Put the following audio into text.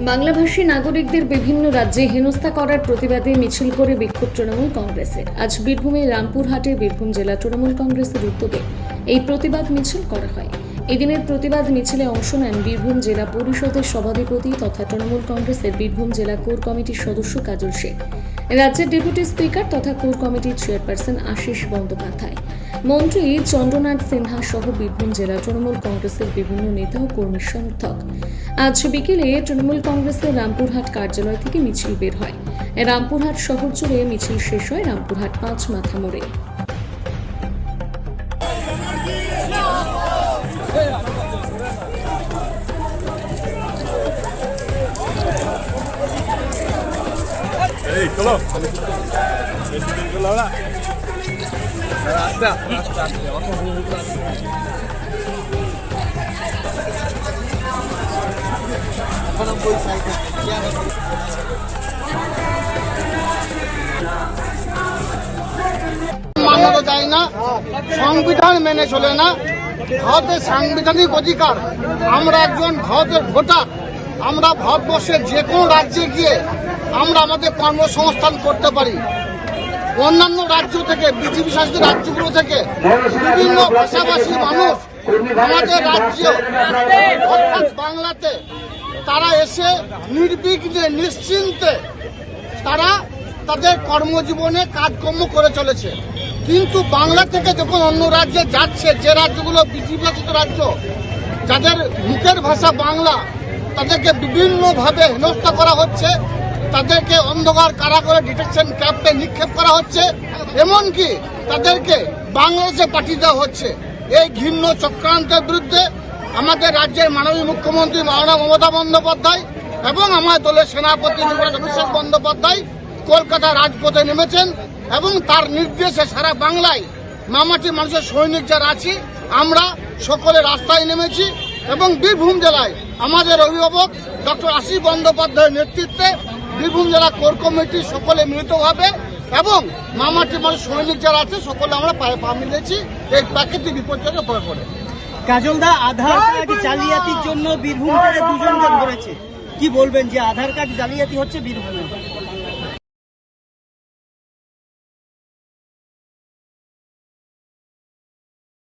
বাংলাভাষী নাগরিকদের বিভিন্ন রাজ্যে হেনস্থা করার প্রতিবাদে মিছিল করে বিক্ষোভ তৃণমূল কংগ্রেসের। আজ বীরভূমের রামপুরহাটে বীরভূম জেলা তৃণমূল কংগ্রেসের উদ্যোগে এই প্রতিবাদ মিছিল করা হয়। এদিনের প্রতিবাদ মিছিলে অংশ নেন বীরভূম জেলা পরিষদের সভাধিপতি তথা তৃণমূল কংগ্রেসের বীরভূম জেলা কোর কমিটির সদস্য কাজল শেখ, রাজ্যের ডেপুটি স্পিকার তথা কোর কমিটির চেয়ারপারসন আশিস বন্দ্যোপাধ্যায়, মন্ত্রী চন্দ্রনাথ সিনহা সহ বীরভূম জেলা তৃণমূল কংগ্রেসের বিভিন্ন নেতা ও কর্মী সমর্থক। আজ বিকেলে তৃণমূল কংগ্রেসের রামপুরহাট কার্যালয় থেকে মিছিল বের হয়। রামপুরহাট শহর জুড়ে মিছিল শেষ হয় রামপুরহাট 5 মাথা মোড়ে। মানানো যায় না, সংবিধান মেনে চলে না। ভারতের সাংবিধানিক অধিকার, আমরা একজন ভারতের ভোটার, আমরা ভারতবর্ষের যে কোনো রাজ্যে গিয়ে আমরা আমাদের কর্মসংস্থান করতে পারি। অন্যান্য রাজ্য থেকে, বিজেপি শাসিত রাজ্যগুলো থেকে বিভিন্ন ভাষাভাষী মানুষ আমাদের রাজ্য অর্থাৎ বাংলাতে তারা এসে নির্বিঘ্নে নিশ্চিন্তে তারা তাদের কর্মজীবনে কাজকর্ম করে চলেছে। কিন্তু বাংলা থেকে যখন অন্য রাজ্যে যাচ্ছে, যে রাজ্যগুলো বিজেপি শাসিত রাজ্য, যাদের মুখের ভাষা বাংলা, তাদেরকে বিভিন্নভাবে হেনস্থা করা হচ্ছে, তাদেরকে অন্ধকার কারাগারে ডিটেকশন ক্যাম্পে নিক্ষেপ করা হচ্ছে, এমনকি তাদেরকে বাংলাদেশে পাঠিয়ে দেওয়া হচ্ছে। এই ঘৃণ্য চক্রান্তের বিরুদ্ধে আমাদের রাজ্যের মাননীয় মুখ্যমন্ত্রী মাননীয় মমতা বন্দ্যোপাধ্যায় এবং আমার দলের সেনাপতি অভিষেক বন্দ্যোপাধ্যায় কলকাতা রাজপথে নেমেছেন এবং তার নির্দেশে সারা বাংলায় মামাটি মানুষের সৈনিক যারা আছি আমরা সকলে রাস্তায় নেমেছি এবং বীরভূম জেলায় আমাদের অভিভাবক ডক্টর আশিস বন্দ্যোপাধ্যায়ের নেতৃত্বে বীরভূম জেলা কোর কমিটি সকলে মিলিতভাবে এবং মামাটি মানুষ সৈনিক যারা আছে সকলে আমরা পায়ে পা মিলেছি এই প্রাকৃতিক বিপর্যয়ের ভয় করে। কাজলদা, আধার কার্ড জালিয়াতির জন্য বীরভূম থেকে দুজনকে ধরেছে, কি বলবেন যে আধার কার্ড জালিয়াতি হচ্ছে বীরভূমে?